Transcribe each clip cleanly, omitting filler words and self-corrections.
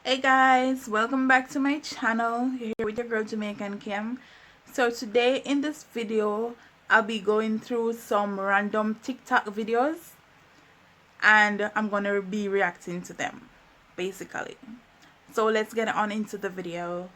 Hey guys, welcome back to my channel. You're here with your girl Jamaican Kim. So today in this video I'll be going through some random TikTok videos and I'm gonna be reacting to them basically. So let's get on into the video.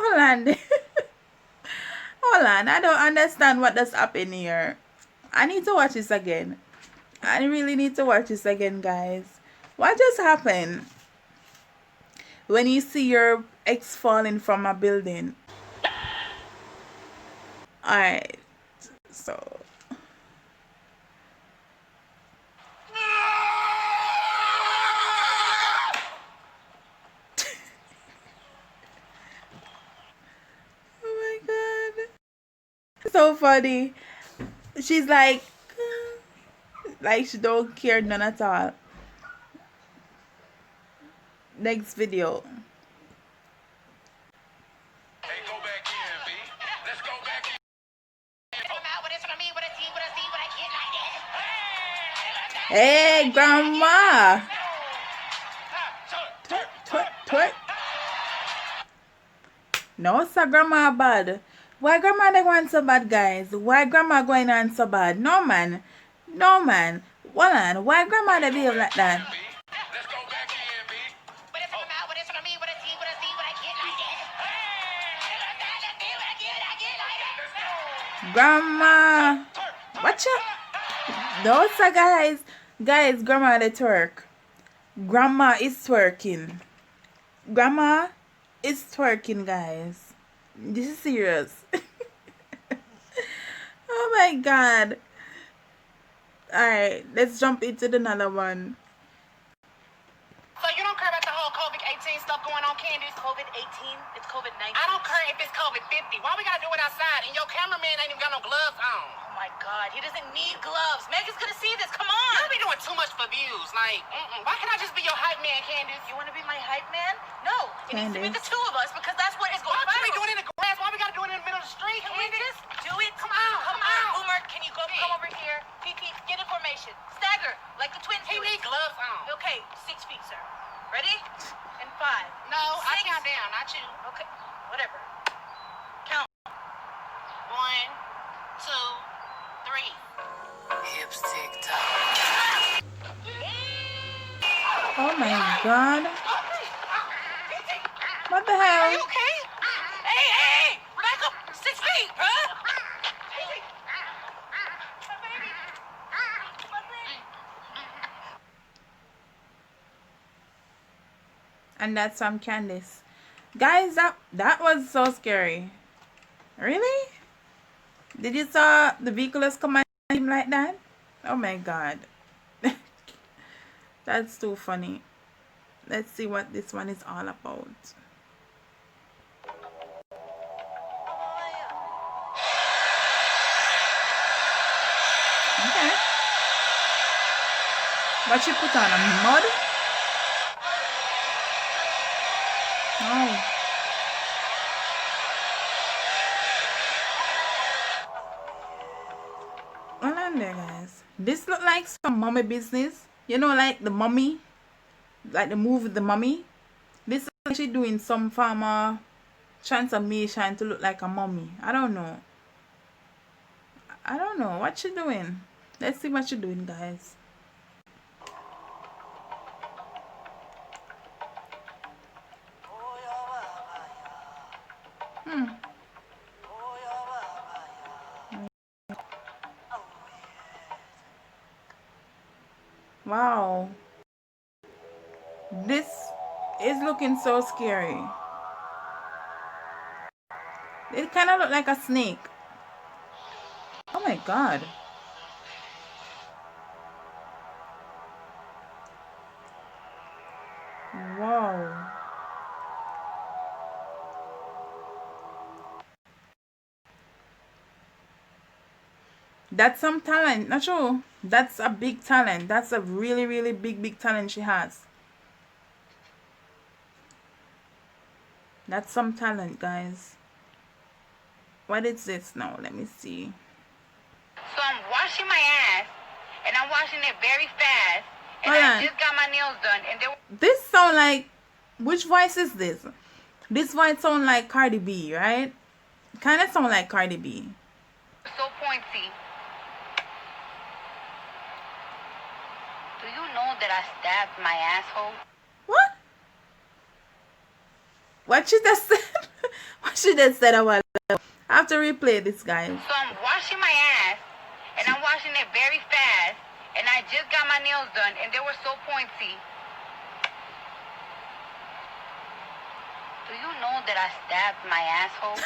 Hold on. Hold on, I don't understand what does happen here. I need to watch this again. I really need to watch this again, guys. What just happened? When you see your ex falling from a building. Alright, so oh my god. So funny. She's like she don't care none at all. Next video. Hey, grandma. Twerk, twerk, twerk. No, sir, grandma bad. Why grandma they going so bad, guys? Why grandma going on so bad? No, man. No, man. Hold on. Why grandma they behave like that? Grandma. Watch out. No, sir, guys. Guys, grandma they twerk. Grandma is twerking. Grandma is twerking, guys. This is serious. Oh my god. Alright, let's jump into another one. So you don't care about the whole COVID-18 stuff going on, Candace? COVID-18? It's COVID-19. I don't care if it's COVID-50. Why we gotta do it outside? And your cameraman ain't even got no gloves on. Oh my god, he doesn't need gloves. Megan's gonna see this. Come on. You'll be doing too much for views. Like, why can't I just be your hype man, Candace? You wanna be my hype man? No. It needs to be the two of us because that's what is going on. Why can't we do it in the grass? Why we gotta do it in the middle of the street? Can we just do it? Come on. Come on. Boomer, can you come over here? PT, get information. Stagger, like the twins. He needs gloves on. Okay, 6 feet, sir. Ready? And 5. No, I count down, not you. Okay, whatever. Count. 1, 2, 3. Hips tick tock. Oh my god. What the hell? Are you okay? Hey! Back up 6 feet, huh? And that's from Candace. Guys, that was so scary. Really? Did you saw the vehicle is coming at him like that? Oh my god. That's too funny. Let's see what this one is all about. Okay. What you put on? A mud? Oh. Hold on there, guys. This look like some mummy business. You know, like the mummy, like the movie The Mummy. This is actually doing some farmer transformation to look like a mummy. I don't know. I don't know what you doing. Let's see what you're doing, guys. Wow. This is looking so scary. It kind of look like a snake. Oh my god. Wow. That's some talent, not true. That's a big talent. That's a really, really big talent she has. That's some talent, guys. What is this now? Let me see. So I'm washing my ass, and I'm washing it very fast, and Hold I on. just got my nails done, and they were This sound like, which voice is this? This voice sound like Cardi B, right? Kind of sound like Cardi B. so pointy. Do you know that I stabbed my asshole? What? What she just said? What she just said a while ago? I have to replay this, guys. So I'm washing my ass, and I'm washing it very fast, and I just got my nails done, and they were so pointy. Do you know that I stabbed my asshole?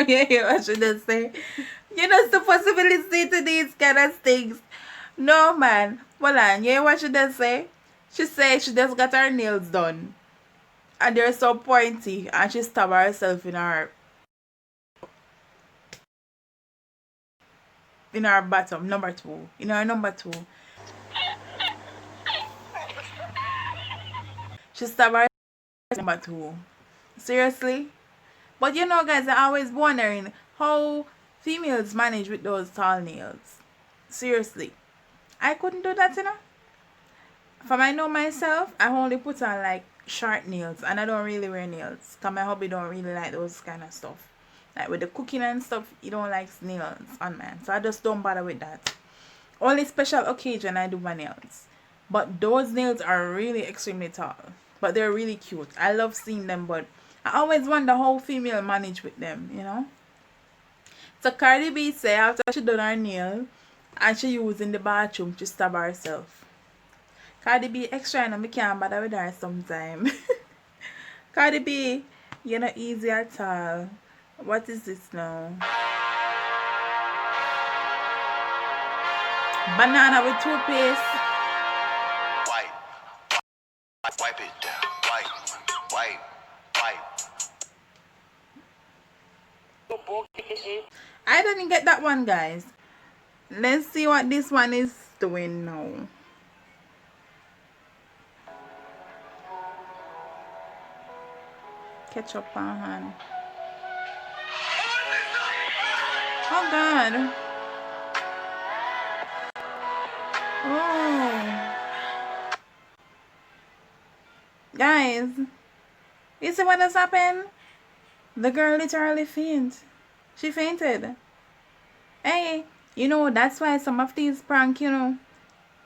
Yeah, what should I say? You're not supposed to be listening to these kind of things. No, man. Hold on. Yeah, what should I say? She said she just got her nails done. And they're so pointy. And she stabbed herself in her bottom, number 2. In her number 2. She stabbed herself in number 2. Seriously? But you know, guys, I always wondering how females manage with those tall nails. Seriously. I couldn't do that, you know. From I know myself, I only put on like short nails, and I don't really wear nails because my hubby don't really like those kind of stuff. Like with the cooking and stuff, he don't like nails on man, so I just don't bother with that. Only special occasion I do my nails, but those nails are really extremely tall, but they're really cute. I love seeing them, but I always wonder how female manage with them, you know. So Cardi B say after she done her nail and she used in the bathroom to stab herself. Cardi B extra and I can't bother with her sometime. Cardi B, you're not easy at all. What is this now? Banana with toothpaste. Wipe it down. Wipe. I didn't get that one, guys. Let's see what this one is doing now. Ketchup on hand. Oh God. Oh. Guys, you see what has happened? The girl literally fainted. She fainted. Hey, you know, that's why some of these pranks,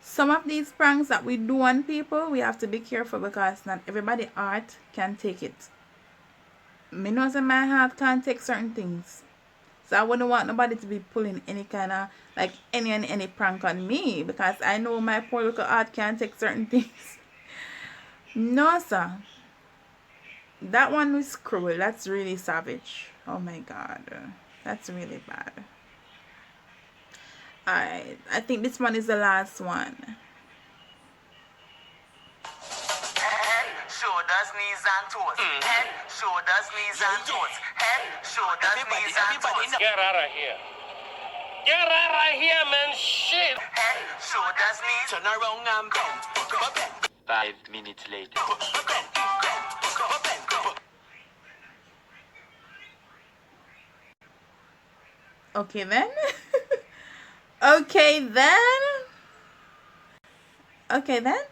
some of these pranks that we do on people, we have to be careful because not everybody heart can take it. Me knows that my heart can't take certain things. So I wouldn't want nobody to be pulling any kind of, like, any prank on me because I know my poor little heart can't take certain things. No, sir. That one was cruel. That's really savage. Oh my God. That's really bad. Alright. I think this one is the last one. Head, shoulders, knees and toes. Head, shoulders, knees and toes. Head, shoulders, knees and toes. Get out of here. Get out of here, man. Shit. Head, shoulders, knees. Turn around and bounce. 5 minutes later. Okay then. Okay then. Okay then.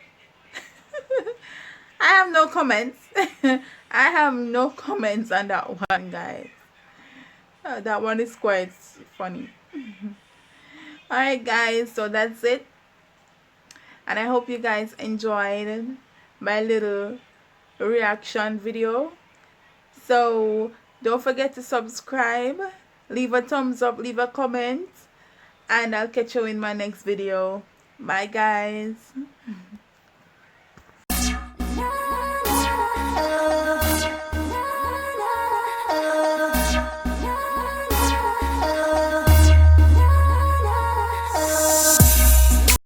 I have no comments. I have no comments on that one, guys. That one is quite funny. Alright, guys, so that's it. And I hope you guys enjoyed my little reaction video. So don't forget to subscribe, leave a thumbs up, leave a comment, and I'll catch you in my next video. Bye, guys.